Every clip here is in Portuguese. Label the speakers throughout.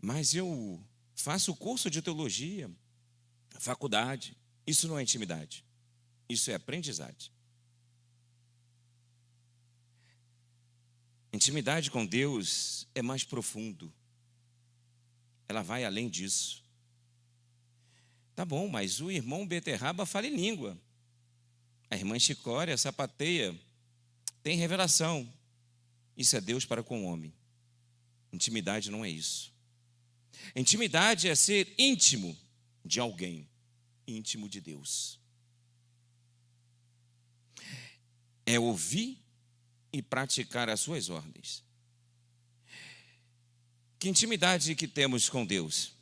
Speaker 1: Mas eu faço curso de teologia, faculdade. Isso não é intimidade, isso é aprendizagem. Intimidade com Deus é mais profundo. Ela vai além disso. Tá bom, mas o irmão Beterraba fala em língua. A irmã Chicória sapateia. Tem revelação. Isso é Deus para com o homem. Intimidade não é isso. Intimidade é ser íntimo de alguém. Íntimo de Deus. É ouvir e praticar as suas ordens. Que intimidade que temos com Deus,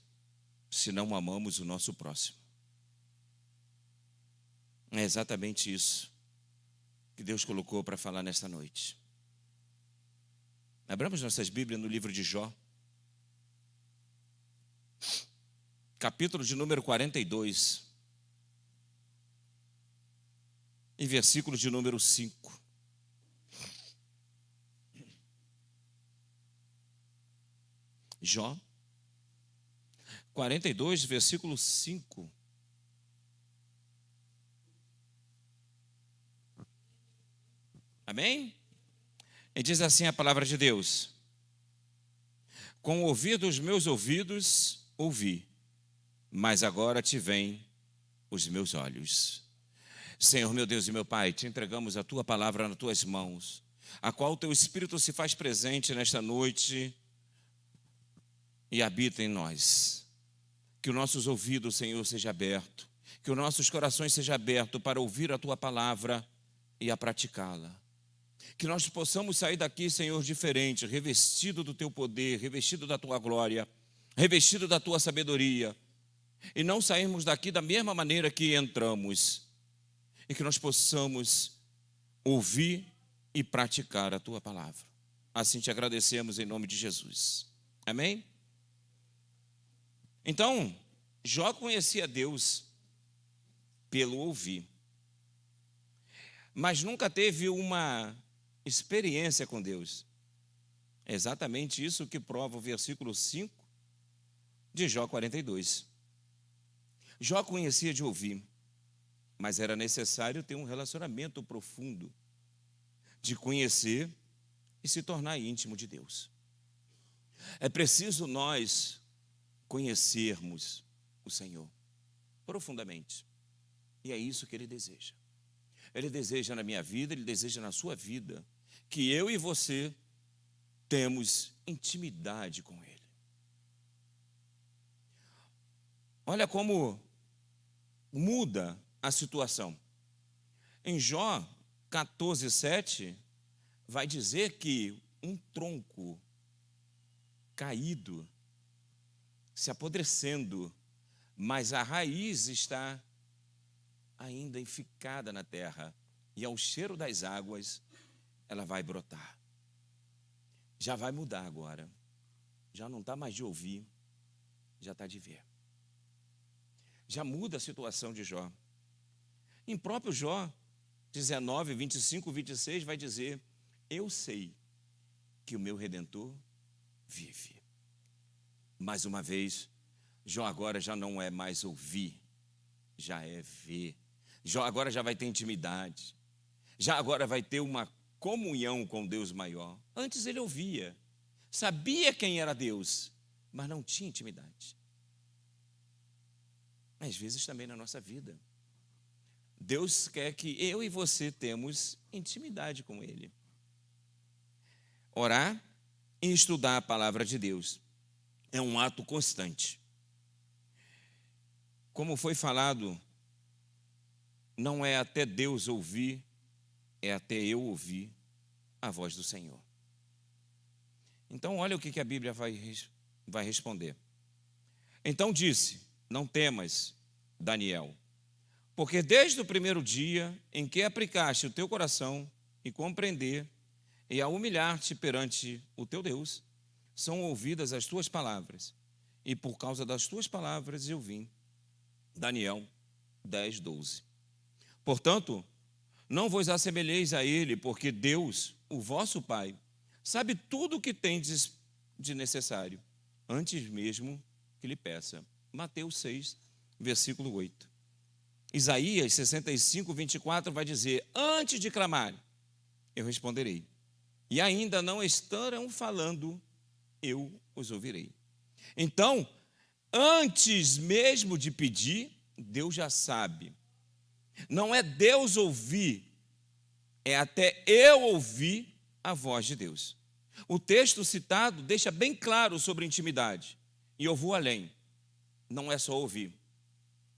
Speaker 1: se não amamos o nosso próximo? É exatamente isso que Deus colocou para falar nesta noite. Abramos nossas Bíblias no livro de Jó, capítulo de número 42, e versículo de número 5. Jó 42, versículo 5. Amém? E diz assim a palavra de Deus: com o ouvir dos meus ouvidos ouvi, mas agora te veem os meus olhos. Senhor, meu Deus e meu Pai, te entregamos a tua palavra nas tuas mãos, a qual o teu Espírito se faz presente nesta noite e habita em nós. Que os nossos ouvidos, Senhor, seja aberto, que os nossos corações sejam abertos para ouvir a tua palavra e a praticá-la. Que nós possamos sair daqui, Senhor, diferente, revestido do teu poder, revestido da tua glória, revestido da tua sabedoria, e não sairmos daqui da mesma maneira que entramos, e que nós possamos ouvir e praticar a tua palavra. Assim te agradecemos em nome de Jesus. Amém? Então, Jó conhecia Deus pelo ouvir, mas nunca teve uma experiência com Deus. É exatamente isso que prova o versículo 5 de Jó 42. Jó conhecia de ouvir, mas era necessário ter um relacionamento profundo, de conhecer e se tornar íntimo de Deus. É preciso nós conhecermos o Senhor profundamente. E é isso que Ele deseja. Ele deseja na minha vida, Ele deseja na sua vida, que eu e você temos intimidade com Ele. Olha como muda a situação. Em Jó 14:7, vai dizer que um tronco caído, se apodrecendo, mas a raiz está ainda enficada na terra, e ao cheiro das águas ela vai brotar. Já vai mudar agora. Já não está mais de ouvir, já está de ver. Já muda a situação de Jó. Em próprio Jó 19, 25, 26 vai dizer: eu sei que o meu Redentor vive. Mais uma vez, Jó agora já não é mais ouvir, já é ver. Jó agora já vai ter intimidade. Já agora vai ter uma comunhão com Deus maior. Antes ele ouvia, sabia quem era Deus, mas não tinha intimidade. Às vezes também na nossa vida, Deus quer que eu e você temos intimidade com Ele. Orar e estudar a palavra de Deus é um ato constante. Como foi falado, não é até Deus ouvir, é até eu ouvir a voz do Senhor. Então, olha o que a Bíblia vai responder. Então disse: não temas, Daniel, porque desde o primeiro dia em que aplicaste o teu coração e compreender e a humilhar-te perante o teu Deus, são ouvidas as tuas palavras, e por causa das tuas palavras eu vim. Daniel 10:12. Portanto, não vos assemelheis a ele, porque Deus, o vosso Pai, sabe tudo o que tendes de necessário, antes mesmo que lhe peça. Mateus 6, versículo 8. Isaías 65, 24 vai dizer: antes de clamar, eu responderei. E ainda não estarão falando, eu os ouvirei. Então, antes mesmo de pedir, Deus já sabe. Não é Deus ouvir, é até eu ouvir a voz de Deus. O texto citado deixa bem claro sobre intimidade. E eu vou além. Não é só ouvir,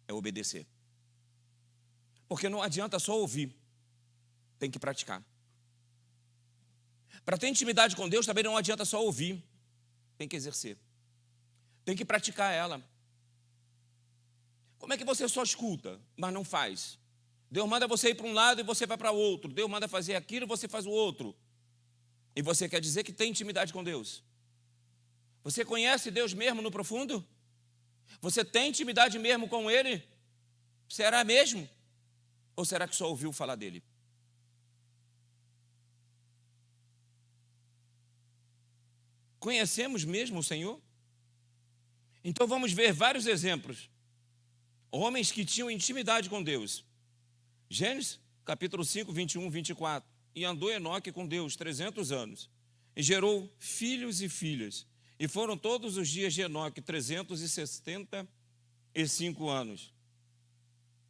Speaker 1: é obedecer. Porque não adianta só ouvir, tem que praticar. Para ter intimidade com Deus também não adianta só ouvir, tem que exercer. Tem que praticar ela. Como é que você só escuta, mas não faz? Deus manda você ir para um lado e você vai para o outro. Deus manda fazer aquilo e você faz o outro. E você quer dizer que tem intimidade com Deus? Você conhece Deus mesmo no profundo? Você tem intimidade mesmo com Ele? Será mesmo? Ou será que só ouviu falar dele? Conhecemos mesmo o Senhor? Então vamos ver vários exemplos. Homens que tinham intimidade com Deus. Gênesis, capítulo 5, 21, 24. E andou Enoque com Deus 300 anos. E gerou filhos e filhas. E foram todos os dias de Enoque 365 anos.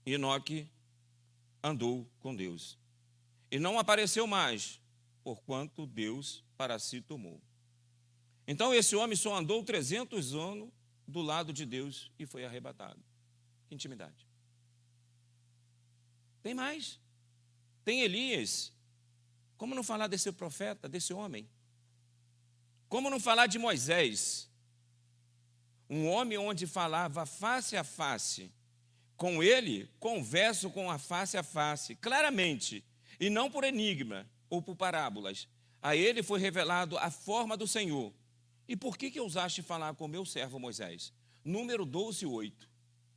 Speaker 1: E Enoque andou com Deus. E não apareceu mais, porquanto Deus para si tomou. Então esse homem só andou 300 anos do lado de Deus e foi arrebatado. Que intimidade. Tem mais. Tem Elias. Como não falar desse profeta, desse homem? Como não falar de Moisés? Um homem onde falava face a face. Com ele, converso com a face, claramente, e não por enigma ou por parábolas. A ele foi revelado a forma do Senhor. E por que ousaste falar com meu servo Moisés? Número 12, 8.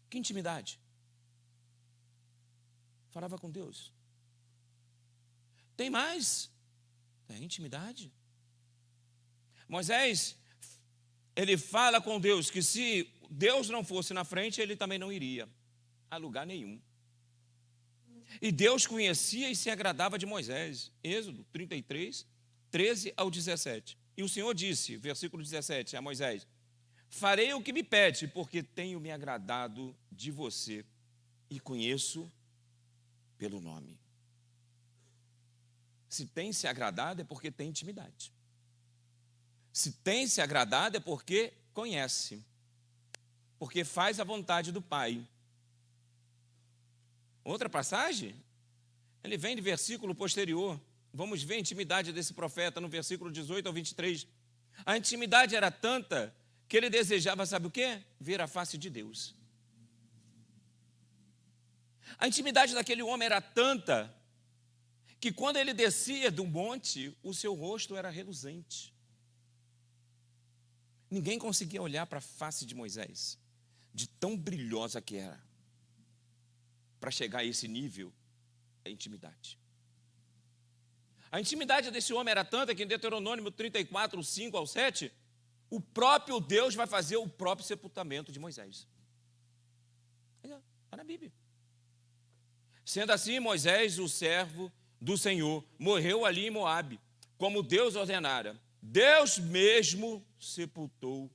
Speaker 1: Que intimidade. Falava com Deus. Tem mais? Tem intimidade. Moisés, ele fala com Deus que se Deus não fosse na frente, ele também não iria a lugar nenhum. E Deus conhecia e se agradava de Moisés. Êxodo 33, 13 ao 17. E o Senhor disse, versículo 17, a Moisés: farei o que me pede, porque tenho me agradado de você e conheço pelo nome. Se tem se agradado é porque tem intimidade. Se tem se agradado é porque conhece. Porque faz a vontade do Pai. Outra passagem, ele vem de versículo posterior. Vamos ver a intimidade desse profeta no versículo 18 ao 23. A intimidade era tanta que ele desejava, sabe o quê? Ver a face de Deus. A intimidade daquele homem era tanta que quando ele descia do monte, o seu rosto era reluzente. Ninguém conseguia olhar para a face de Moisés, de tão brilhosa que era. Para chegar a esse nível, é intimidade. A intimidade desse homem era tanta que em Deuteronômio 34, 5 ao 7, o próprio Deus vai fazer o próprio sepultamento de Moisés. Está na Bíblia. Sendo assim, Moisés, o servo do Senhor, morreu ali em Moabe, como Deus ordenara. Deus mesmo sepultou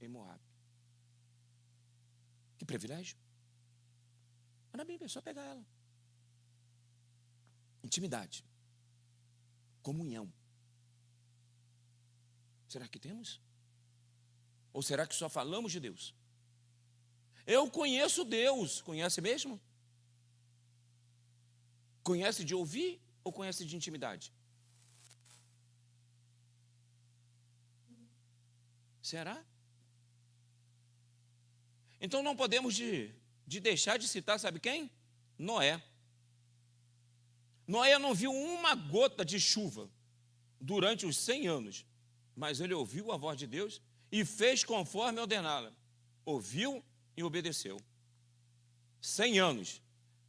Speaker 1: em Moabe. Que privilégio. Está na Bíblia, é só pegar ela. Intimidade. Comunhão. Será que temos? Ou será que só falamos de Deus? Eu conheço Deus. Conhece mesmo? Conhece de ouvir ou conhece de intimidade? Será? Então não podemos de deixar de citar, sabe quem? Noé. Noé não viu uma gota de chuva durante os 100 anos, mas ele ouviu a voz de Deus e fez conforme ordenara. Ouviu e obedeceu. 100 anos,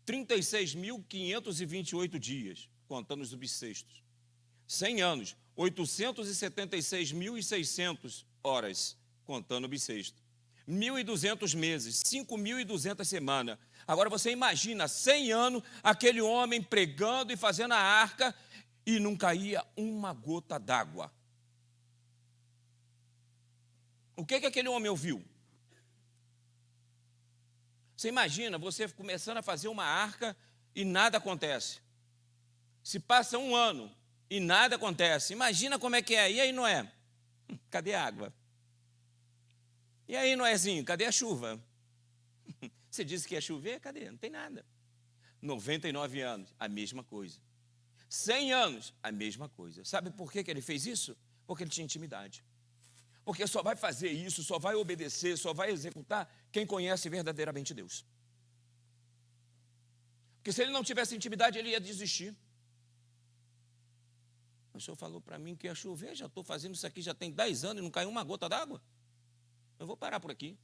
Speaker 1: 36.528 dias, contando os bissextos. 100 anos, 876.600 horas, contando o bissexto. 1.200 meses, 5.200 semanas. Agora você imagina, 100 anos, aquele homem pregando e fazendo a arca e não caía uma gota d'água. O que aquele homem ouviu? Você imagina você começando a fazer uma arca e nada acontece. Se passa um ano e nada acontece, imagina como é que é. E aí, Noé? Cadê a água? E aí, Noézinho, cadê a chuva? Você disse que ia chover? Cadê? Não tem nada. 99 anos, a mesma coisa. 100 anos, a mesma coisa. Sabe por que ele fez isso? Porque ele tinha intimidade. Porque só vai fazer isso, só vai obedecer, só vai executar quem conhece verdadeiramente Deus. Porque se ele não tivesse intimidade, ele ia desistir. O senhor falou para mim que ia chover, já estou fazendo isso aqui, já tem 10 anos e não caiu uma gota d'água. Eu vou parar por aqui.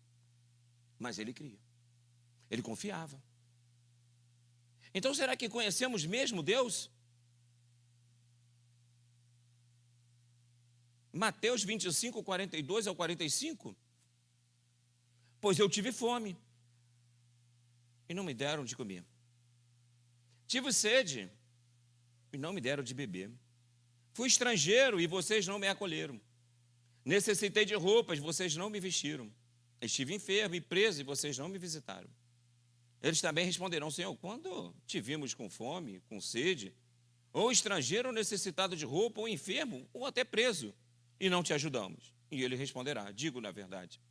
Speaker 1: Mas ele cria. Ele confiava. Então, será que conhecemos mesmo Deus? Mateus 25, 42 ao 45. Pois eu tive fome e não me deram de comer. Tive sede e não me deram de beber. Fui estrangeiro e vocês não me acolheram. Necessitei de roupas, vocês não me vestiram. Estive enfermo e preso e vocês não me visitaram. Eles também responderão: Senhor, quando te vimos com fome, com sede, ou estrangeiro, ou necessitado de roupa, ou enfermo, ou até preso, e não te ajudamos? E ele responderá: digo na verdade,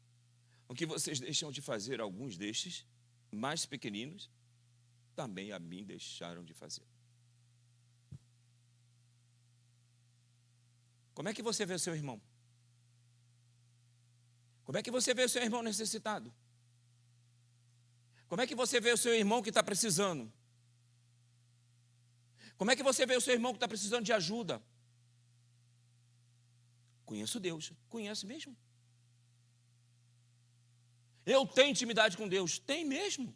Speaker 1: o que vocês deixam de fazer alguns destes, mais pequeninos, também a mim deixaram de fazer. Como é que você vê o seu irmão? Como é que você vê o seu irmão necessitado? Como é que você vê o seu irmão que está precisando? Como é que você vê o seu irmão que está precisando de ajuda? Conheço Deus. Conhece mesmo? Eu tenho intimidade com Deus. Tem mesmo.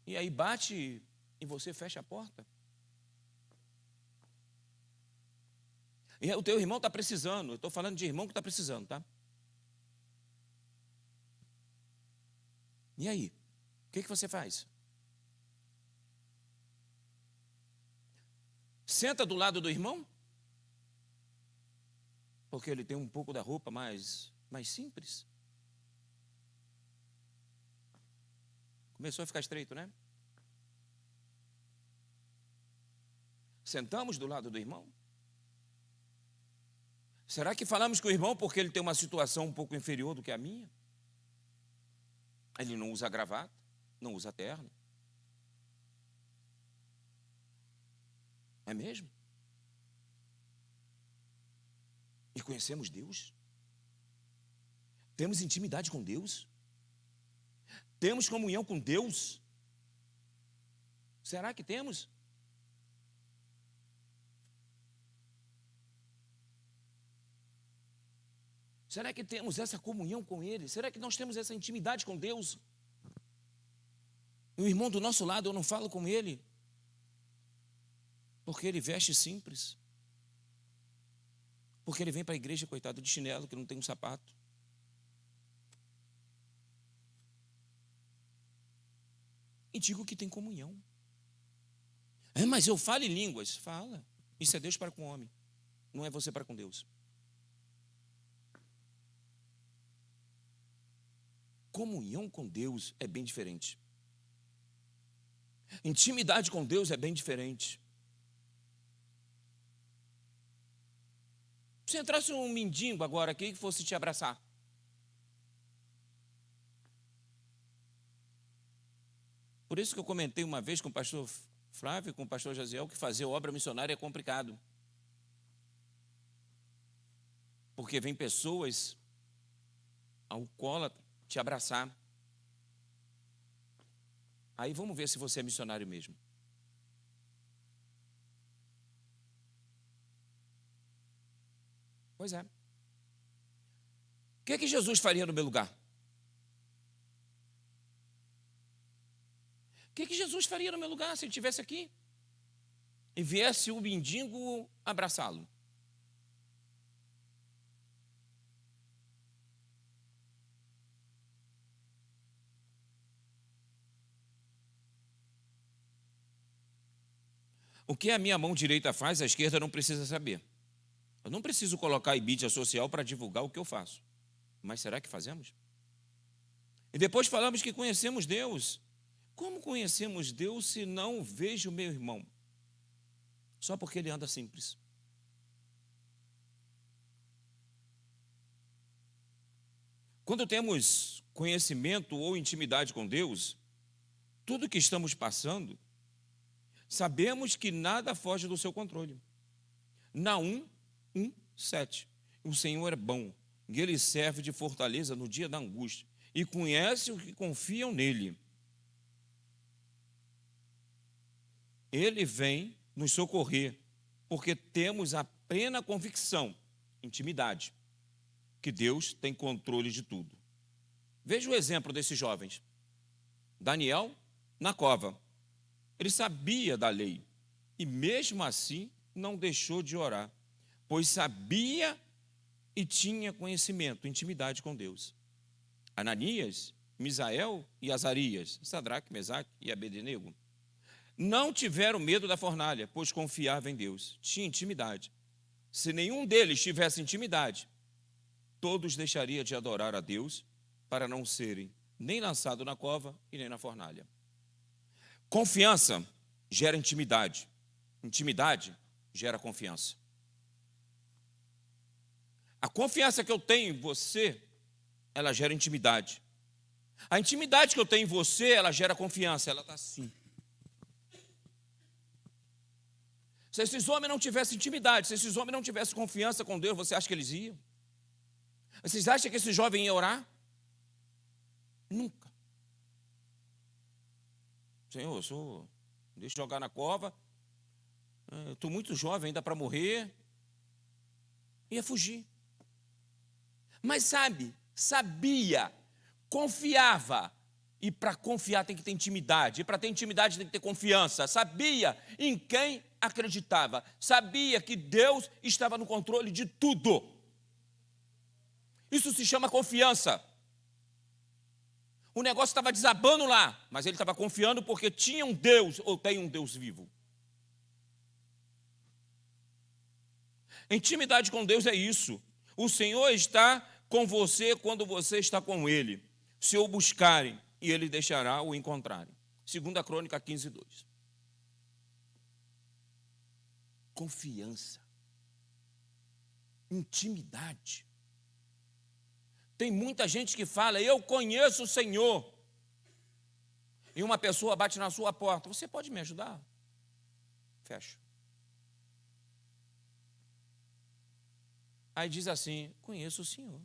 Speaker 1: E aí bate e você fecha a porta. E o teu irmão está precisando. Eu estou falando de irmão que está precisando, tá? E aí? O que você faz? Senta do lado do irmão? Porque ele tem um pouco da roupa mais simples. Começou a ficar estreito, né? Sentamos do lado do irmão? Será que falamos com o irmão porque ele tem uma situação um pouco inferior do que a minha? Ele não usa gravata, não usa terno. É mesmo? E conhecemos Deus? Temos intimidade com Deus? Temos comunhão com Deus? Será que temos? Será que temos essa comunhão com Ele? Será que nós temos essa intimidade com Deus? E o irmão do nosso lado, eu não falo com ele, porque ele veste simples. Porque ele vem para a igreja, coitado, de chinelo, que não tem um sapato. E digo que tem comunhão. Mas eu falo em línguas. Fala. Isso é Deus para com o homem. Não é você para com Deus. Comunhão com Deus é bem diferente. Intimidade com Deus é bem diferente. Se entrasse um mendigo agora aqui que fosse te abraçar, por isso que eu comentei uma vez com o pastor Flávio e com o pastor Jaziel que fazer obra missionária é complicado. Porque vem pessoas alcoólatras te abraçar. Aí vamos ver se você é missionário mesmo. Pois é. O que Jesus faria no meu lugar? O que Jesus faria no meu lugar se ele estivesse aqui? E viesse o mendigo abraçá-lo? O que a minha mão direita faz, a esquerda não precisa saber. Eu não preciso colocar em mídia social para divulgar o que eu faço. Mas será que fazemos? E depois falamos que conhecemos Deus. Como conhecemos Deus se não vejo meu irmão? Só porque ele anda simples. Quando temos conhecimento ou intimidade com Deus, tudo que estamos passando, sabemos que nada foge do seu controle. Naum 1:7. O Senhor é bom, e Ele serve de fortaleza no dia da angústia, e conhece os que confiam nele. Ele vem nos socorrer, porque temos a plena convicção, intimidade, que Deus tem controle de tudo. Veja o exemplo desses jovens. Daniel, na cova. Ele sabia da lei, e mesmo assim não deixou de orar, pois sabia e tinha conhecimento, intimidade com Deus. Ananias, Misael e Azarias, Sadraque, Mesaque e Abednego, não tiveram medo da fornalha, pois confiavam em Deus, tinha intimidade. Se nenhum deles tivesse intimidade, todos deixariam de adorar a Deus para não serem nem lançados na cova e nem na fornalha. Confiança gera intimidade. Intimidade gera confiança. A confiança que eu tenho em você, ela gera intimidade. A intimidade que eu tenho em você, ela gera confiança. Ela está assim. Se esses homens não tivessem intimidade, se esses homens não tivessem confiança com Deus, você acha que eles iam? Vocês acham que esse jovem ia orar? Nunca. Senhor, deixa eu jogar na cova. Eu estou muito jovem ainda para morrer. Ia fugir. Mas sabia, confiava. E para confiar tem que ter intimidade. E para ter intimidade tem que ter confiança. Sabia em quem acreditava. Sabia que Deus estava no controle de tudo. Isso se chama confiança. O negócio estava desabando lá, mas ele estava confiando porque tinha um Deus, ou tem um Deus vivo. Intimidade com Deus é isso. O Senhor está com você quando você está com Ele. Se o buscarem, e Ele deixará o encontrarem. 2 Crônica 15:2. Confiança. Intimidade. Tem muita gente que fala, eu conheço o Senhor. E uma pessoa bate na sua porta, você pode me ajudar? Fecha. Aí diz assim, conheço o Senhor.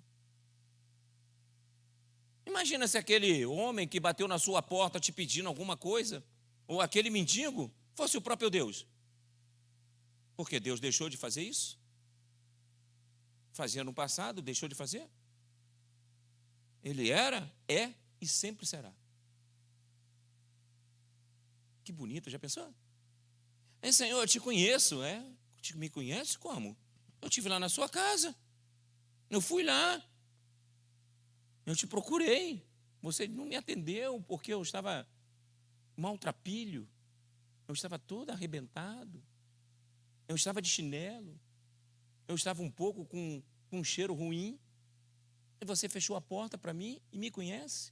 Speaker 1: Imagina se aquele homem que bateu na sua porta te pedindo alguma coisa, ou aquele mendigo, fosse o próprio Deus. Porque Deus deixou de fazer isso? Fazia no passado, deixou de fazer? Ele era, é e sempre será. Que bonito, já pensou? Senhor, eu te conheço, me conhece como? Eu estive lá na sua casa, eu fui lá, eu te procurei, você não me atendeu porque eu estava maltrapilho, eu estava todo arrebentado, eu estava de chinelo, eu estava um pouco com um cheiro ruim, e você fechou a porta para mim e me conhece.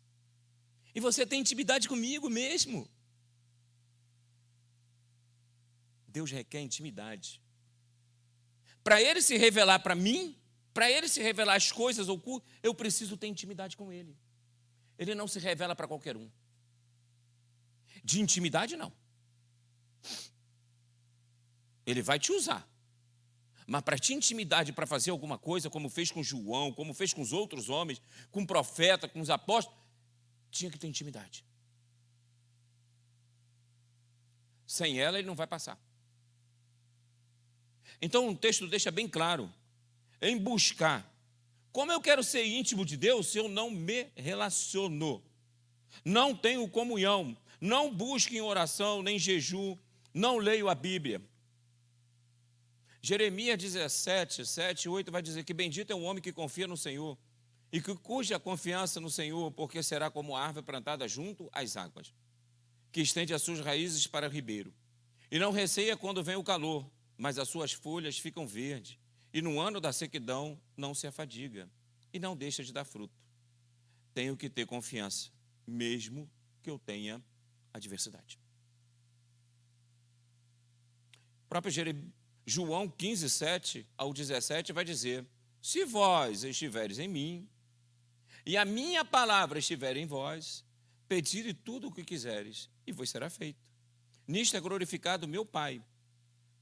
Speaker 1: E você tem intimidade comigo mesmo. Deus requer intimidade. Para Ele se revelar para mim, para Ele se revelar as coisas ocultas, eu preciso ter intimidade com Ele. Ele não se revela para qualquer um. De intimidade, não. Ele vai te usar. Mas para ter intimidade para fazer alguma coisa, como fez com João, como fez com os outros homens, com o profeta, com os apóstolos, tinha que ter intimidade. Sem ela, ele não vai passar. Então, o texto deixa bem claro, em buscar. Como eu quero ser íntimo de Deus se eu não me relaciono? Não tenho comunhão, não busco em oração, nem jejum, não leio a Bíblia. Jeremias 17, 7 e 8 vai dizer que bendito é o homem que confia no Senhor e que cuja confiança no Senhor, porque será como árvore plantada junto às águas, que estende as suas raízes para o ribeiro, E não receia quando vem o calor, mas as suas folhas ficam verdes. E no ano da sequidão não se afadiga e não deixa de dar fruto. Tenho que ter confiança, mesmo que eu tenha adversidade. O próprio João 15, 7 ao 17 vai dizer: se vós estiveres em mim, e a minha palavra estiver em vós, pedire tudo o que quiseres, e vos será feito. Nisto é glorificado meu Pai,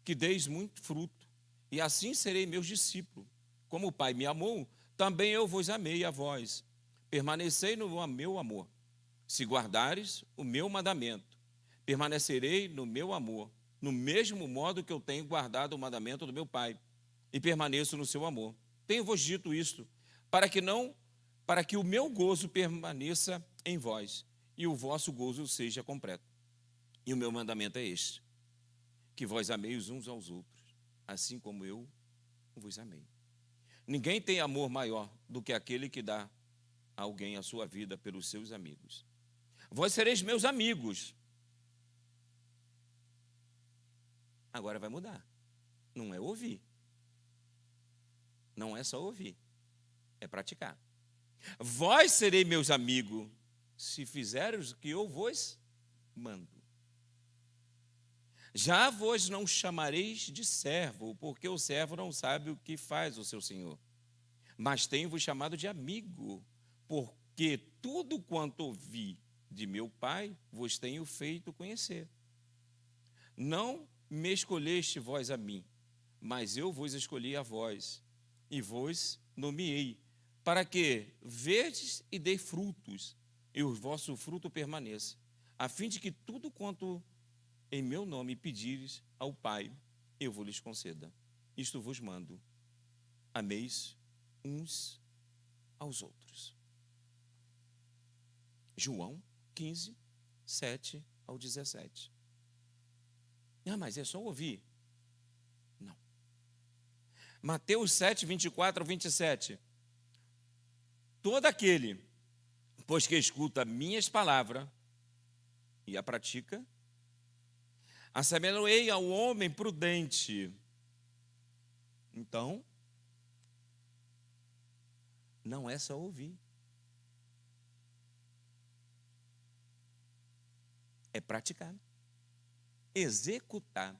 Speaker 1: que deis muito fruto, e assim serei meus discípulos. Como o Pai me amou, também eu vos amei a vós. Permanecei no meu amor. Se guardares o meu mandamento, permanecerei no meu amor, no mesmo modo que eu tenho guardado o mandamento do meu Pai, e permaneço no seu amor. Tenho-vos dito isto, para que o meu gozo permaneça em vós, e o vosso gozo seja completo. E o meu mandamento é este: que vós ameis uns aos outros, assim como eu vos amei. Ninguém tem amor maior do que aquele que dá a alguém a sua vida pelos seus amigos. Vós sereis meus amigos. Agora vai mudar. Não é ouvir. Não é só ouvir. É praticar. Vós sereis meus amigos, se fizeres o que eu vos mando. Já vos não chamareis de servo, porque o servo não sabe o que faz o seu senhor. Mas tenho-vos chamado de amigo, porque tudo quanto ouvi de meu Pai vos tenho feito conhecer. Não me escolheste vós a mim, mas eu vos escolhi a vós, e vos nomeei, para que verdes e dei frutos, e o vosso fruto permaneça, a fim de que tudo quanto em meu nome pedires ao Pai, eu vos lhes conceda. Isto vos mando: ameis uns aos outros. João 15, 7 ao 17. Ah, mas é só ouvir. Não. Mateus 7, 24 ao 27. Todo aquele, pois que escuta minhas palavras e a pratica, assemelhei ao homem prudente. Então, não é só ouvir. É praticar. Executar.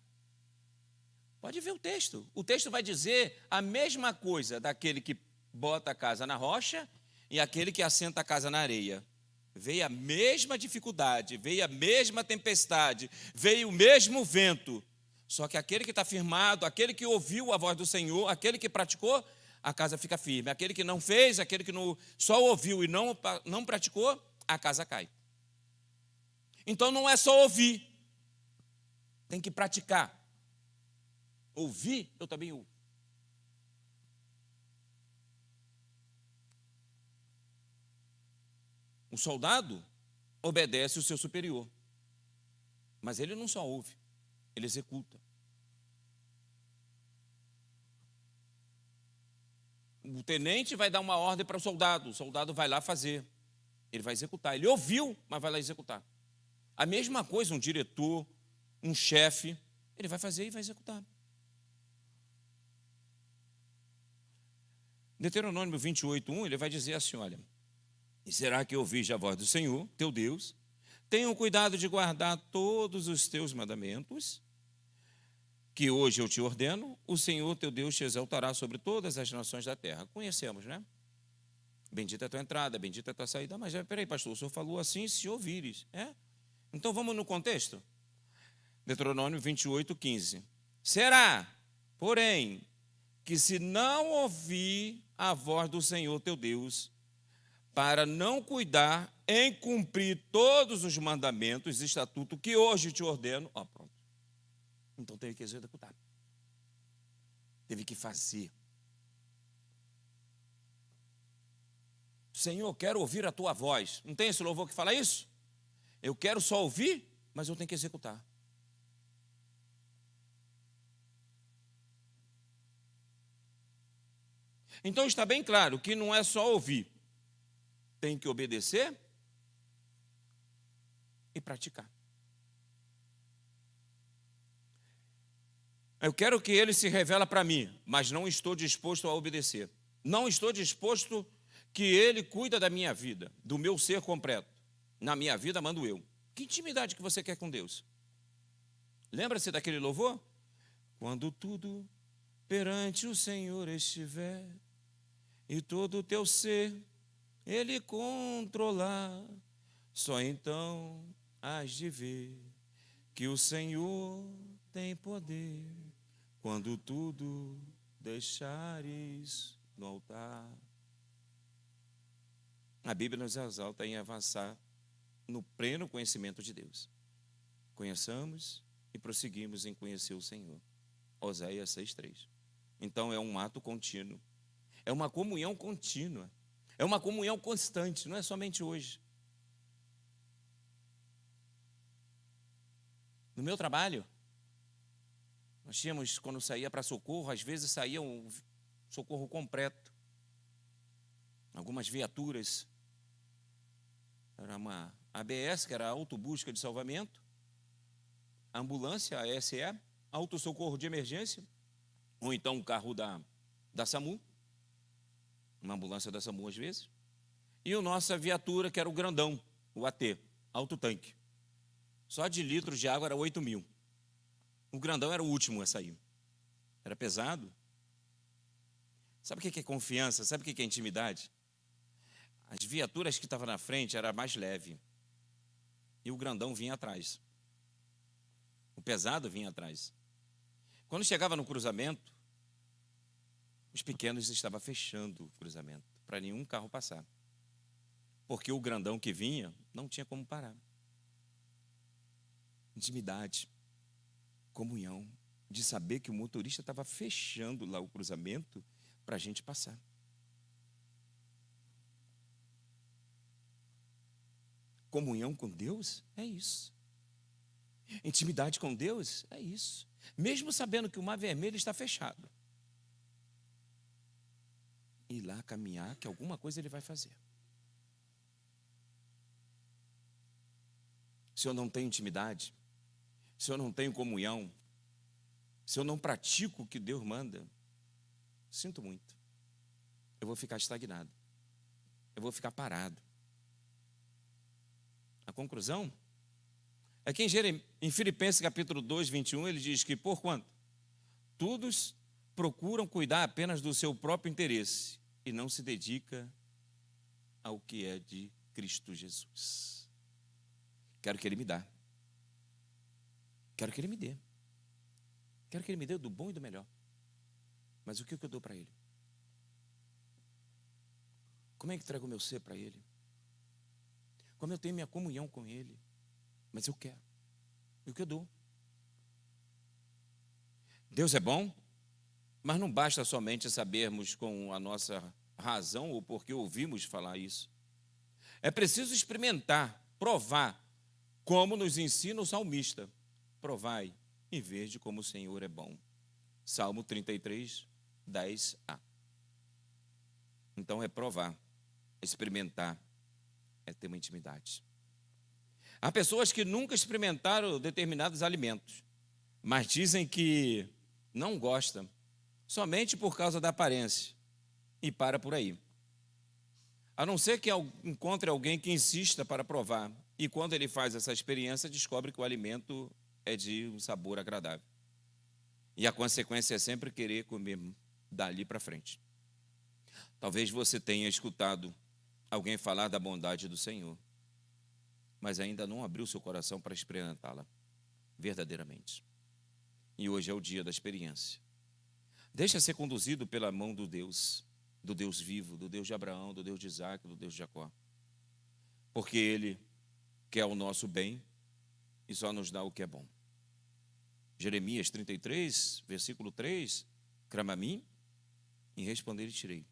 Speaker 1: Pode ver o texto. O texto vai dizer a mesma coisa daquele que bota a casa na rocha e aquele que assenta a casa na areia. Veio a mesma dificuldade, veio a mesma tempestade, veio o mesmo vento. Só que aquele que está firmado, aquele que ouviu a voz do Senhor, aquele que praticou, a casa fica firme. Aquele que não fez, aquele que só ouviu e não praticou, a casa cai. Então não é só ouvir, tem que praticar. Ouvir, eu também ouvo. Um soldado obedece o seu superior, mas ele não só ouve, ele executa. O tenente vai dar uma ordem para o soldado vai lá fazer, ele vai executar. Ele ouviu, mas vai lá executar. A mesma coisa um diretor, um chefe, ele vai fazer e vai executar. Deuteronômio 28, 1, ele vai dizer assim, olha: e será que ouviste a voz do Senhor, teu Deus? Tenha cuidado de guardar todos os teus mandamentos, que hoje eu te ordeno, o Senhor teu Deus te exaltará sobre todas as nações da terra. Conhecemos, né? Bendita é a tua entrada, bendita é a tua saída. Mas peraí, pastor, o senhor falou assim, se ouvires. Então vamos no contexto? Deuteronômio 28, 15. Será, porém, que se não ouvir a voz do Senhor teu Deus, para não cuidar em cumprir todos os mandamentos e estatutos que hoje te ordeno, pronto. Então teve que executar. Teve que fazer. Senhor, quero ouvir a tua voz. Não tem esse louvor que fala isso? Eu quero só ouvir, mas eu tenho que executar. Então está bem claro que não é só ouvir. Tem que obedecer e praticar. Eu quero que ele se revela para mim, mas não estou disposto a obedecer. Não estou disposto que ele cuida da minha vida, do meu ser completo. Na minha vida mando eu. Que intimidade que você quer com Deus? Lembra-se daquele louvor? Quando tudo perante o Senhor estiver e todo o teu ser Ele controlar, só então hás de ver que o Senhor tem poder quando tudo deixares no altar. A Bíblia nos exalta em avançar no pleno conhecimento de Deus. Conheçamos e prosseguimos em conhecer o Senhor. Oséias 6:3. Então é um ato contínuo. É uma comunhão contínua. É uma comunhão constante, não é somente hoje. No meu trabalho, nós tínhamos, quando saía para socorro, às vezes saía um socorro completo. Algumas viaturas. Era uma ABS, que era a autobusca de salvamento, a ambulância, a ASE, autossocorro de emergência, ou então um carro da SAMU, uma ambulância da SAMU às vezes, e a nossa viatura, que era o grandão, o AT, autotanque. Só de litros de água era 8.000. O grandão era o último a sair. Era pesado. Sabe o que é confiança? Sabe o que é intimidade? As viaturas que estavam na frente era mais leve. E o grandão vinha atrás. O pesado vinha atrás. Quando chegava no cruzamento, os pequenos estavam fechando o cruzamento, para nenhum carro passar. Porque o grandão que vinha, não tinha como parar. Intimidade, comunhão, de saber que o motorista estava fechando lá o cruzamento para a gente passar. Comunhão com Deus é isso. Intimidade com Deus é isso. Mesmo sabendo que o mar vermelho está fechado, ir lá caminhar, que alguma coisa ele vai fazer. Se eu não tenho intimidade, se eu não tenho comunhão, se eu não pratico o que Deus manda, sinto muito. Eu vou ficar estagnado. Eu vou ficar parado. A conclusão é que em Filipenses capítulo 2, 21, ele diz que, porquanto todos procuram cuidar apenas do seu próprio interesse e não se dedica ao que é de Cristo Jesus. Quero que Ele me dê. Quero que Ele me dê. Quero que Ele me dê do bom e do melhor. Mas o que eu dou para Ele? Como é que trago o meu ser para Ele? Como eu tenho minha comunhão com Ele? Mas eu quero. E o que eu dou? Deus é bom, mas não basta somente sabermos com a nossa razão ou porque ouvimos falar isso. É preciso experimentar, provar, como nos ensina o salmista. Provai e vede como o Senhor é bom. Salmo 33, 10a. Então é provar, experimentar, é ter uma intimidade. Há pessoas que nunca experimentaram determinados alimentos, mas dizem que não gostam, somente por causa da aparência, e para por aí. A não ser que encontre alguém que insista para provar, e quando ele faz essa experiência, descobre que o alimento é de um sabor agradável. E a consequência é sempre querer comer dali para frente. Talvez você tenha escutado alguém falar da bondade do Senhor, mas ainda não abriu seu coração para experimentá-la verdadeiramente. E hoje é o dia da experiência. Deixa ser conduzido pela mão do Deus vivo, do Deus de Abraão, do Deus de Isaac, do Deus de Jacó. Porque Ele quer o nosso bem e só nos dá o que é bom. Jeremias 33, versículo 3, clama a mim, e responder-lhe-ei.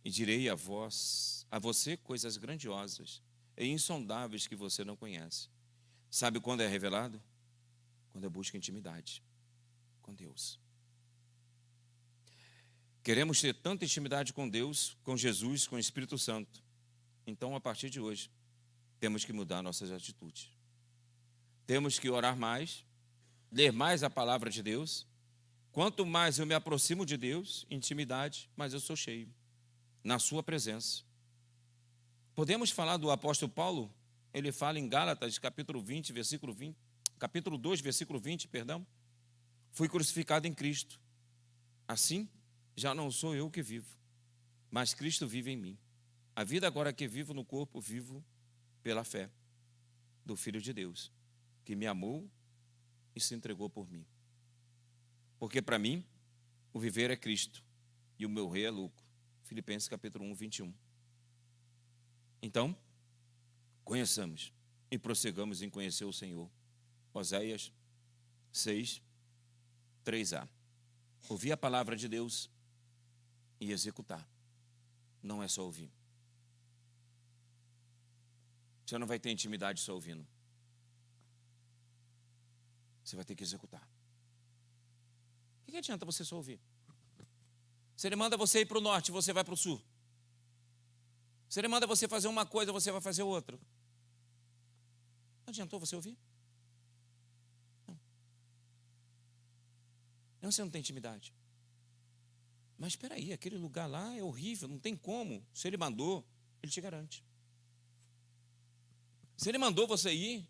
Speaker 1: E direi a você coisas grandiosas e insondáveis que você não conhece. Sabe quando é revelado? Quando eu busco intimidade com Deus. Queremos ter tanta intimidade com Deus, com Jesus, com o Espírito Santo. Então, a partir de hoje, temos que mudar nossas atitudes. Temos que orar mais, ler mais a palavra de Deus Quanto mais eu me aproximo de Deus, intimidade, mais eu sou cheio, na sua presença. Podemos falar do apóstolo Paulo? Ele fala em Gálatas, capítulo 20, versículo 20, capítulo 2, versículo 20, perdão. Fui crucificado em Cristo. Assim, já não sou eu que vivo, mas Cristo vive em mim. A vida agora que vivo no corpo, vivo pela fé do Filho de Deus, que me amou e se entregou por mim. Porque para mim, o viver é Cristo e o meu rei é lucro. Filipenses capítulo 1, 21. Então, conheçamos e prossigamos em conhecer o Senhor. Oséias 6, 3a. Ouvir a palavra de Deus e executar. Não é só ouvir. Você não vai ter intimidade só ouvindo. Você vai ter que executar. O que adianta você só ouvir? Se ele manda você ir para o norte, você vai para o sul. Se ele manda você fazer uma coisa, você vai fazer outra. Não adiantou você ouvir? Não. Não, você não tem intimidade. Mas espera aí, aquele lugar lá é horrível, não tem como. Se ele mandou, ele te garante. Se ele mandou você ir,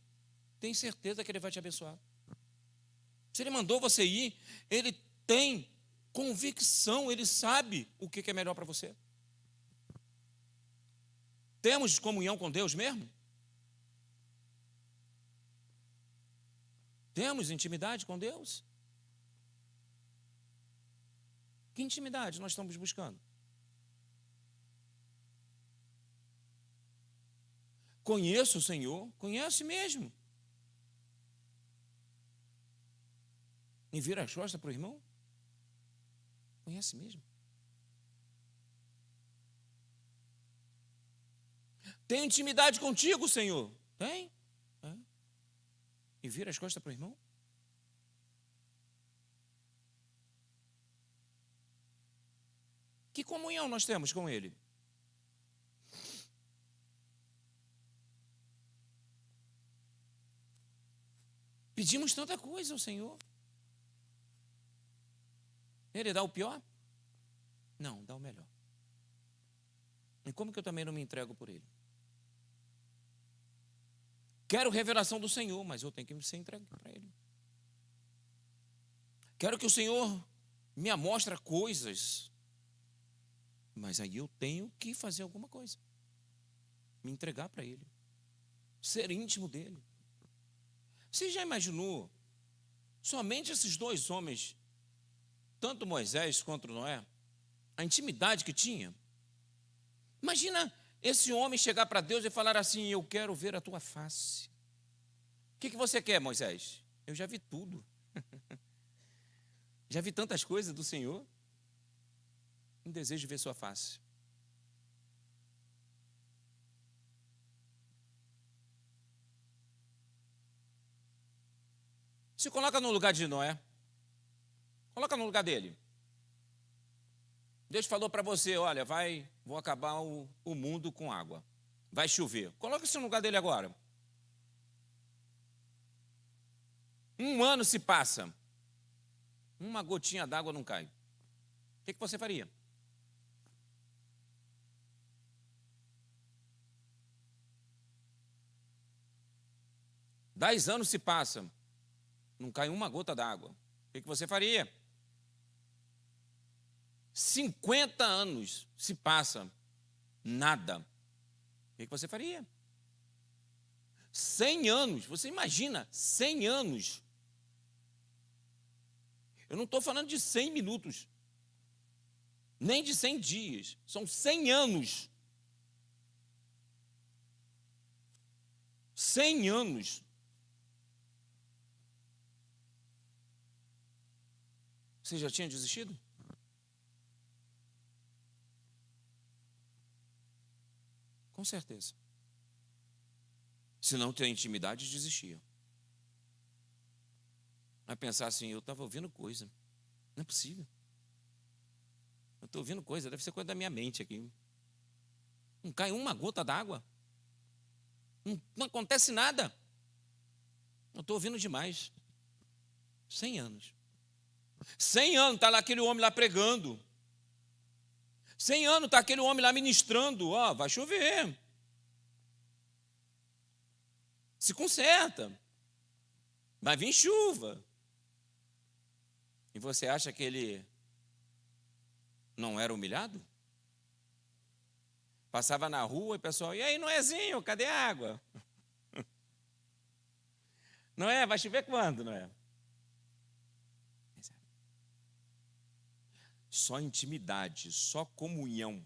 Speaker 1: tem certeza que ele vai te abençoar. Se ele mandou você ir, ele tem convicção, ele sabe o que é melhor para você. Temos comunhão com Deus mesmo? Temos intimidade com Deus? Que intimidade nós estamos buscando? Conheço o Senhor? Conhece mesmo? E vira as costas para o irmão? Conhece mesmo? Tem intimidade contigo, Senhor? Tem? É. E vira as costas para o irmão? Que comunhão nós temos com Ele? Pedimos tanta coisa ao Senhor. Ele dá o pior? Não, dá o melhor. E como que eu também não me entrego por Ele? Quero revelação do Senhor, mas eu tenho que me ser entregue para Ele. Quero que o Senhor me amostre coisas, mas aí eu tenho que fazer alguma coisa. Me entregar para Ele. Ser íntimo dEle. Você já imaginou? Somente esses dois homens, tanto Moisés quanto Noé, a intimidade que tinha. Imagina esse homem chegar para Deus e falar assim: eu quero ver a tua face. O que você quer, Moisés? Eu já vi tudo. Já vi tantas coisas do Senhor. Um desejo de ver sua face. Se coloca no lugar de Noé. Coloca no lugar dele. Deus falou para você: olha, vou acabar o mundo com água. Vai chover. Coloca-se no lugar dele agora. 1 ano se passa. Uma gotinha d'água não cai. O que você faria? Dez anos se passam. Não cai uma gota d'água. O que você faria? 50 anos se passa, nada. O que você faria? 100 anos, você imagina, 100 anos. Eu não estou falando de 100 minutos, nem de 100 dias, são 100 anos. 100 anos. Você já tinha desistido? Com certeza. Se não tem intimidade, desistia. Vai pensar assim: eu estava ouvindo coisa. Não é possível. Eu estou ouvindo coisa, deve ser coisa da minha mente aqui. Não cai uma gota d'água. Não acontece nada. Eu estou ouvindo demais. 100 anos. 100 anos está lá aquele homem lá pregando. 100 anos está aquele homem lá ministrando. Ó, vai chover. Se conserta. Vai vir chuva. E você acha que ele não era humilhado? Passava na rua e o pessoal, e aí, Noézinho, cadê a água? Noé, vai chover quando, Noé? Só intimidade, só comunhão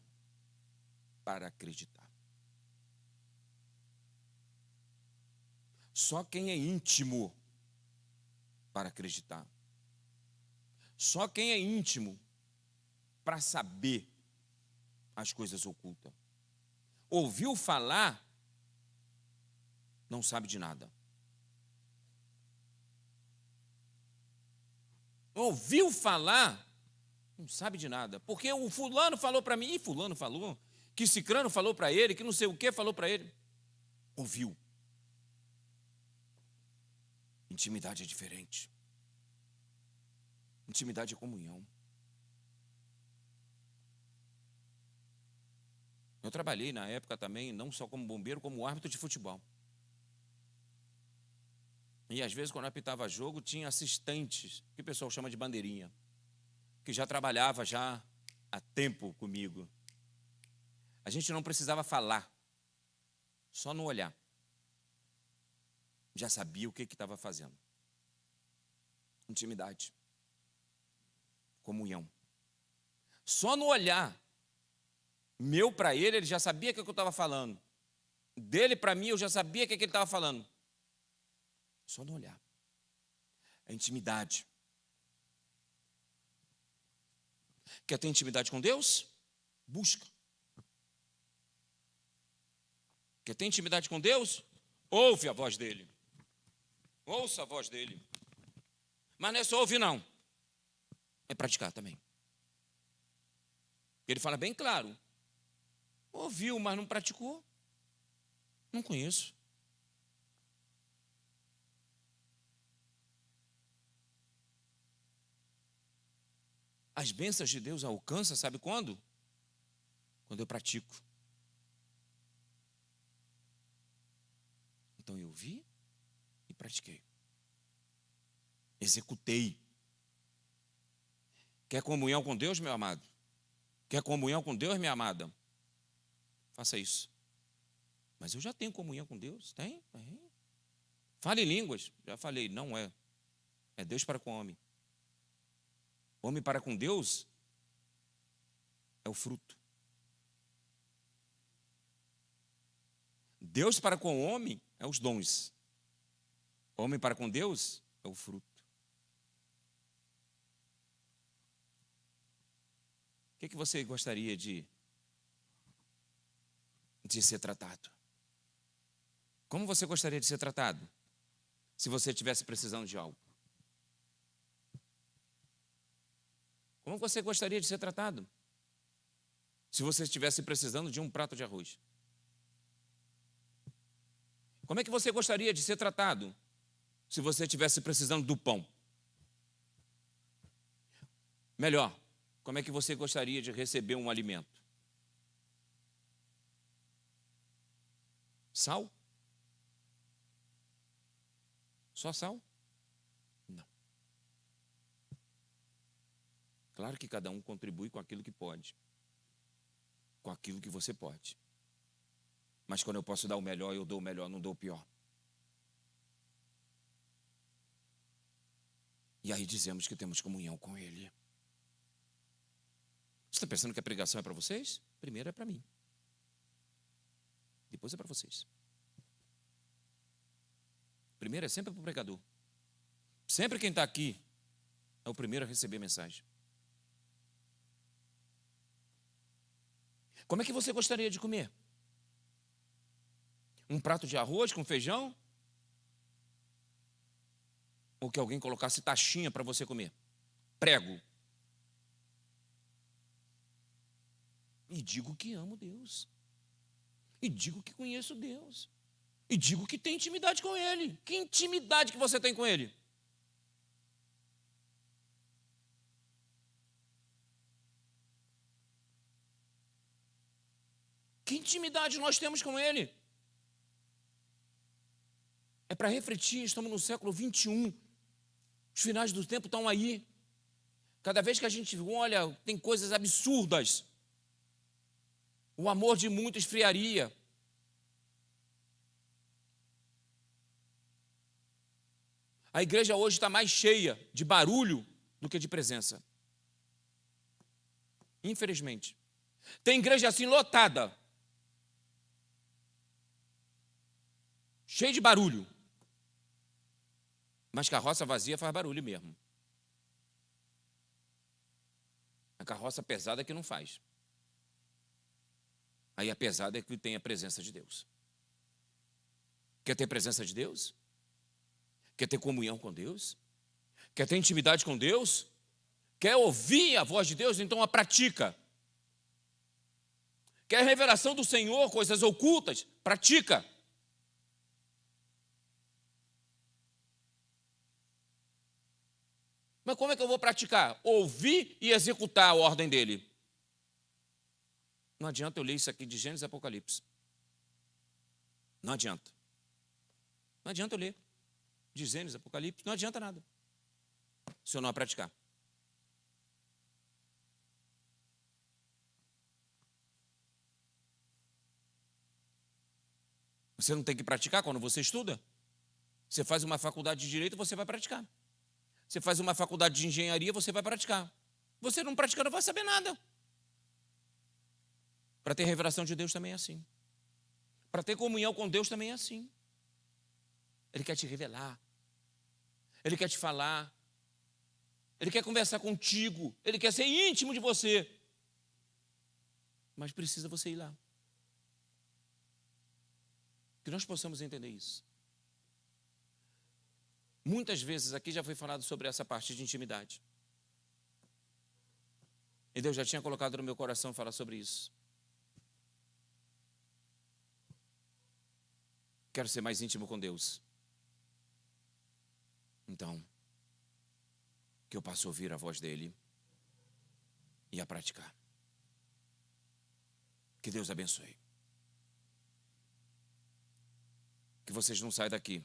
Speaker 1: para acreditar. Só quem é íntimo para acreditar. Só quem é íntimo para saber as coisas ocultas. Ouviu falar, não sabe de nada. Ouviu falar, não sabe de nada. Porque o fulano falou para mim, e fulano falou, que cicrano falou para ele, que não sei o que falou para ele. Ouviu. Intimidade é diferente. Intimidade é comunhão. Eu trabalhei na época também, não só como bombeiro, como árbitro de futebol. E às vezes, quando eu apitava jogo, tinha assistentes, que o pessoal chama de bandeirinha, que já trabalhava já há tempo comigo. A gente não precisava falar, só no olhar. Já sabia o que estava fazendo. Intimidade. Comunhão. Só no olhar. Meu para ele já sabia o que eu estava falando. Dele para mim, eu já sabia o que ele estava falando. Só no olhar. É intimidade. Quer ter intimidade com Deus? Busca. Quer ter intimidade com Deus? Ouve a voz dele. Ouça a voz dele. Mas não é só ouvir, não. É praticar também. Ele fala bem claro. Ouviu, mas não praticou? Não conheço. As bênçãos de Deus alcançam, sabe quando? Quando eu pratico. Então eu vi e pratiquei. Executei. Quer comunhão com Deus, meu amado? Quer comunhão com Deus, minha amada? Faça isso. Mas eu já tenho comunhão com Deus? Tem? Fale em línguas. Já falei, não é. É Deus para com o homem. Homem para com Deus é o fruto. Deus para com o homem é os dons. Homem para com Deus é o fruto. O que você gostaria de ser tratado? Como você gostaria de ser tratado se você estivesse precisando de algo? Como você gostaria de ser tratado se você estivesse precisando de um prato de arroz? Como é que você gostaria de ser tratado se você estivesse precisando do pão? Melhor, como é que você gostaria de receber um alimento? Sal? Só sal? Não. Claro que cada um contribui com aquilo que pode. Com aquilo que você pode. Mas quando eu posso dar o melhor, eu dou o melhor, não dou o pior. E aí dizemos que temos comunhão com Ele. Você está pensando que a pregação é para vocês? Primeiro é para mim. Depois é para vocês. Primeiro é sempre para o pregador. Sempre quem está aqui é o primeiro a receber a mensagem. Como é que você gostaria de comer? Um prato de arroz com feijão? Ou que alguém colocasse taxinha para você comer? Prego. E digo que amo Deus. E digo que conheço Deus. E digo que tenho intimidade com Ele. Que intimidade que você tem com Ele? Que intimidade nós temos com Ele? É para refletir, estamos no século 21. Os finais do tempo estão aí. Cada vez que a gente olha, tem coisas absurdas. O amor de muito esfriaria. A igreja hoje está mais cheia de barulho do que de presença. Infelizmente. Tem igreja assim lotada. Cheia de barulho. Mas carroça vazia faz barulho mesmo. A carroça pesada é que não faz. Aí a pesada é que tem a presença de Deus. Quer ter presença de Deus? Quer ter comunhão com Deus? Quer ter intimidade com Deus? Quer ouvir a voz de Deus? Então a pratica. Quer a revelação do Senhor, coisas ocultas? Pratica. Mas como é que eu vou praticar? Ouvir e executar a ordem dele. Não adianta eu ler isso aqui de Gênesis e Apocalipse. Não adianta. Não adianta eu ler de Gênesis e Apocalipse. Não adianta nada. Se eu não a praticar. Você não tem que praticar quando você estuda? Você faz uma faculdade de Direito, você vai praticar. Você faz uma faculdade de Engenharia, você vai praticar. Você não praticar, não vai saber nada. Para ter revelação de Deus também é assim. Para ter comunhão com Deus também é assim. Ele quer te revelar. Ele quer te falar. Ele quer conversar contigo. Ele quer ser íntimo de você. Mas precisa você ir lá. Que nós possamos entender isso. Muitas vezes aqui já foi falado sobre essa parte de intimidade. E Deus já tinha colocado no meu coração falar sobre isso. Quero ser mais íntimo com Deus. Então, que eu passe a ouvir a voz dele e a praticar. Que Deus abençoe. Que vocês não saiam daqui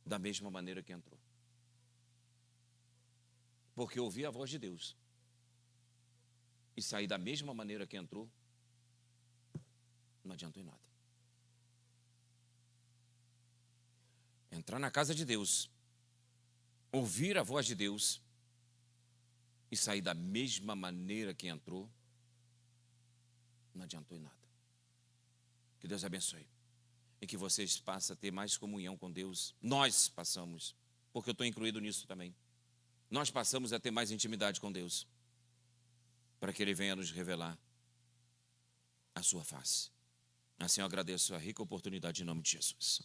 Speaker 1: da mesma maneira que entrou. Porque ouvir a voz de Deus e sair da mesma maneira que entrou, não adiantou em nada. Entrar na casa de Deus, ouvir a voz de Deus e sair da mesma maneira que entrou, não adiantou em nada. Que Deus abençoe. E que vocês passem a ter mais comunhão com Deus. Nós passamos, porque eu estou incluído nisso também. Nós passamos a ter mais intimidade com Deus, para que Ele venha nos revelar a sua face. Assim eu agradeço a rica oportunidade em nome de Jesus.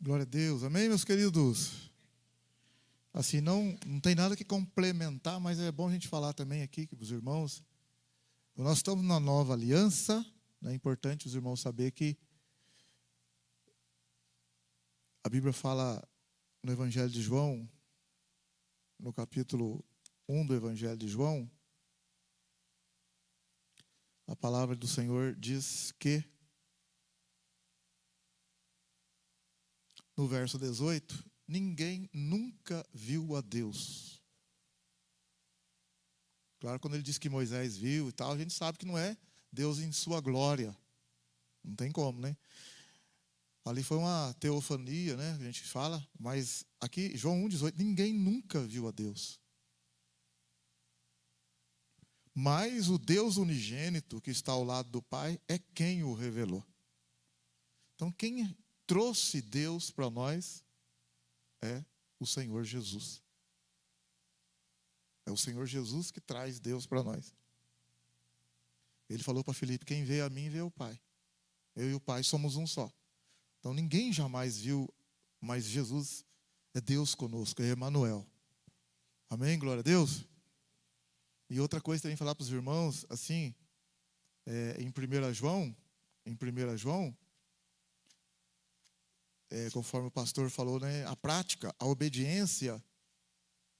Speaker 2: Glória a Deus. Amém, meus queridos? Assim, não tem nada que complementar, mas é bom a gente falar também aqui para os irmãos. Nós estamos na nova aliança, é importante os irmãos saber que a Bíblia fala no Evangelho de João, no capítulo 1 do Evangelho de João, a palavra do Senhor diz que, no verso 18, ninguém nunca viu a Deus. Claro, quando ele diz que Moisés viu e tal, a gente sabe que não é Deus em sua glória. Não tem como, né? Ali foi uma teofania, né? A gente fala, mas aqui, João 1,18, ninguém nunca viu a Deus. Mas o Deus unigênito que está ao lado do Pai é quem o revelou. Então, quem trouxe Deus para nós é o Senhor Jesus. É o Senhor Jesus que traz Deus para nós. Ele falou para Filipe, quem vê a mim, vê o Pai. Eu e o Pai somos um só. Então ninguém jamais viu, mas Jesus é Deus conosco, é Emanuel. Amém? Glória a Deus. E outra coisa também falar para os irmãos, assim, em 1 João, conforme o pastor falou, né, a prática, a obediência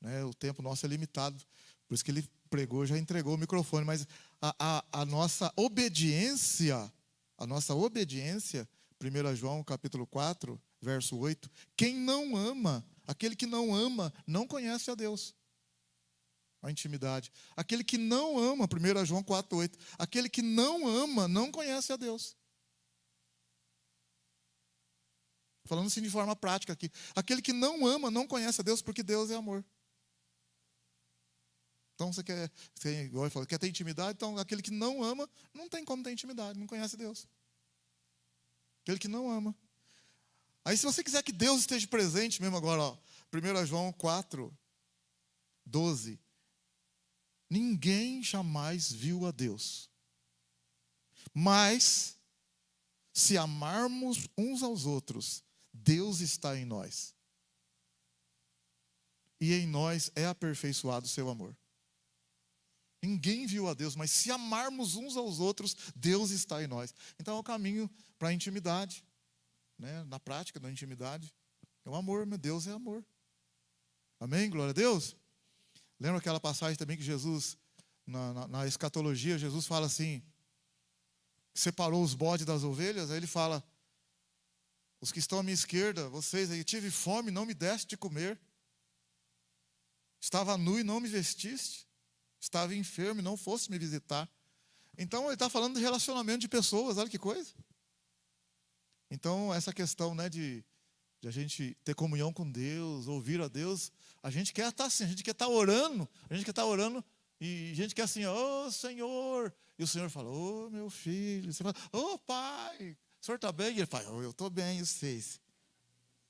Speaker 2: né? O tempo nosso é limitado, por isso que ele pregou, já entregou o microfone. Mas a nossa obediência, 1 João capítulo 4, verso 8, quem não ama, aquele que não ama, não conhece a Deus. A intimidade. Aquele que não ama, 1 João 4, 8, aquele que não ama, não conhece a Deus. Falando assim de forma prática aqui. Aquele que não ama, não conhece a Deus, porque Deus é amor. Então você quer ter intimidade? Então aquele que não ama, não tem como ter intimidade, não conhece Deus. Aquele que não ama. Aí se você quiser que Deus esteja presente mesmo agora, ó, 1 João 4, 12. Ninguém jamais viu a Deus. Mas, se amarmos uns aos outros, Deus está em nós. E em nós é aperfeiçoado o seu amor. Ninguém viu a Deus, mas se amarmos uns aos outros, Deus está em nós. Então é o caminho para a intimidade, né? Na prática da intimidade. É o amor, meu Deus é amor. Amém? Glória a Deus. Lembra aquela passagem também que Jesus, na escatologia, Jesus fala assim, separou os bodes das ovelhas, aí ele fala, os que estão à minha esquerda, vocês aí, tive fome, não me deste de comer. Estava nu e não me vestiste. Estava enfermo e não foste me visitar. Então, ele está falando de relacionamento de pessoas, olha que coisa. Então, essa questão, né, de a gente ter comunhão com Deus, ouvir a Deus, a gente quer estar assim, a gente quer estar orando, e a gente quer assim, ô Senhor, e o Senhor fala, ô meu filho, você fala, ô Pai, o Senhor está bem? E ele fala, eu estou bem, e vocês?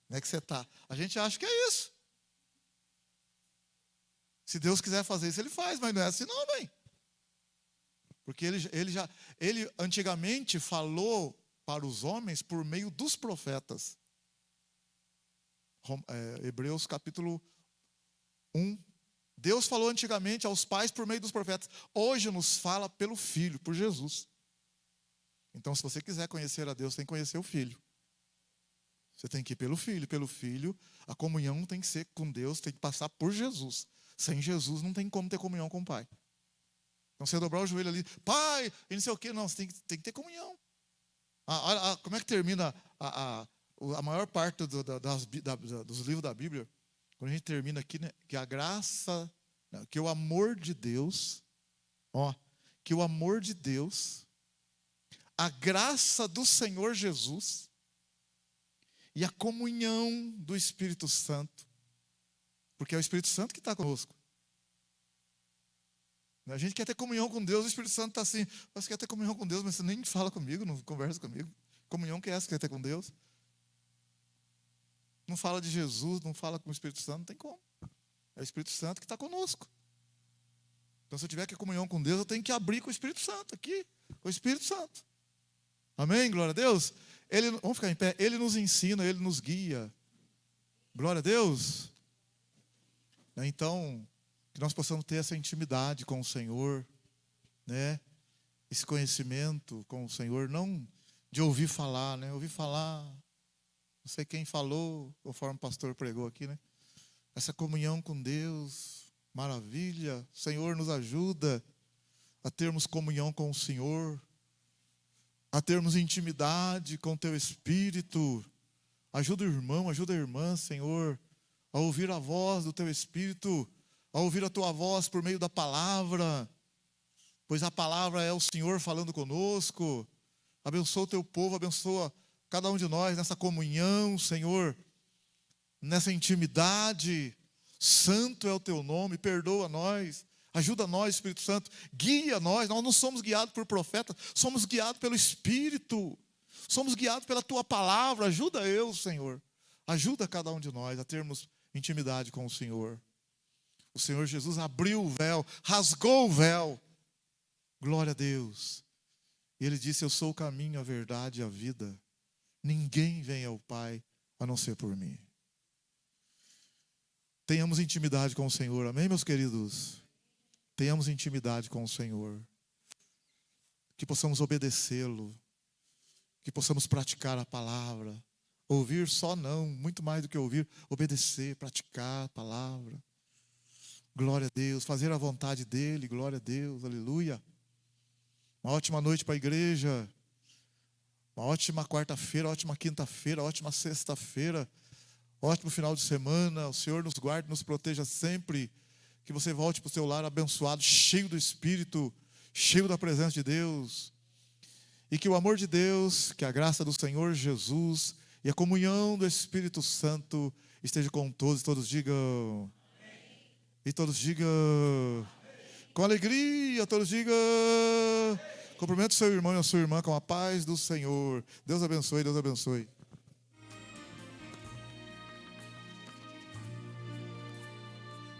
Speaker 2: Como é que você está? A gente acha que é isso. Se Deus quiser fazer isso, Ele faz, mas não é assim não, bem. Porque ele antigamente falou para os homens por meio dos profetas. Hebreus capítulo 1. Deus falou antigamente aos pais por meio dos profetas. Hoje nos fala pelo Filho, por Jesus. Então, se você quiser conhecer a Deus, tem que conhecer o Filho. Você tem que ir pelo Filho. Pelo Filho, a comunhão tem que ser com Deus, tem que passar por Jesus. Sem Jesus não tem como ter comunhão com o Pai. Então você dobrar o joelho ali, Pai, e não sei o quê. Não, você tem que ter comunhão. Como é que termina a maior parte dos livros da Bíblia? Quando a gente termina aqui, né, que a graça, que o amor de Deus, que o amor de Deus, a graça do Senhor Jesus e a comunhão do Espírito Santo, porque é o Espírito Santo que está conosco. A gente quer ter comunhão com Deus, o Espírito Santo está assim, você quer ter comunhão com Deus, mas você nem fala comigo, não conversa comigo. Comunhão que é essa que quer ter com Deus? Não fala de Jesus, não fala com o Espírito Santo, não tem como. É o Espírito Santo que está conosco. Então, se eu tiver que comunhão com Deus, eu tenho que abrir com o Espírito Santo, aqui, com o Espírito Santo. Amém? Glória a Deus. Vamos ficar em pé. Ele nos ensina, Ele nos guia. Glória a Deus. Então, que nós possamos ter essa intimidade com o Senhor, né? Esse conhecimento com o Senhor, não de ouvir falar, né? Ouvir falar, não sei quem falou, conforme o pastor pregou aqui, né? Essa comunhão com Deus, maravilha. O Senhor nos ajuda a termos comunhão com o Senhor, a termos intimidade com o Teu Espírito. Ajuda o irmão, ajuda a irmã, Senhor, a ouvir a voz do Teu Espírito, a ouvir a Tua voz por meio da palavra, pois a palavra é o Senhor falando conosco. Abençoa o Teu povo, abençoa cada um de nós nessa comunhão, Senhor, nessa intimidade. Santo é o Teu nome, perdoa nós, ajuda nós, Espírito Santo, guia nós não somos guiados por profetas, somos guiados pelo Espírito, somos guiados pela Tua palavra. Ajuda eu, Senhor, ajuda cada um de nós a termos intimidade com o Senhor. O Senhor Jesus abriu o véu, rasgou o véu. Glória a Deus. E Ele disse, eu sou o caminho, a verdade e a vida. Ninguém vem ao Pai a não ser por mim. Tenhamos intimidade com o Senhor, amém, meus queridos? Tenhamos intimidade com o Senhor. Que possamos obedecê-lo. Que possamos praticar a palavra. Ouvir só não, muito mais do que ouvir, obedecer, praticar a palavra. Glória a Deus. Fazer a vontade dEle. Glória a Deus. Aleluia. Uma ótima noite para a igreja. Uma ótima quarta-feira, ótima quinta-feira, ótima sexta-feira. Ótimo final de semana. O Senhor nos guarde, nos proteja sempre. Que você volte para o seu lar abençoado, cheio do Espírito, cheio da presença de Deus. E que o amor de Deus, que a graça do Senhor Jesus e a comunhão do Espírito Santo esteja com todos. E todos digam. E todos digam. Com alegria, todos digam. Cumprimento o seu irmão e a sua irmã com a paz do Senhor. Deus abençoe, Deus abençoe.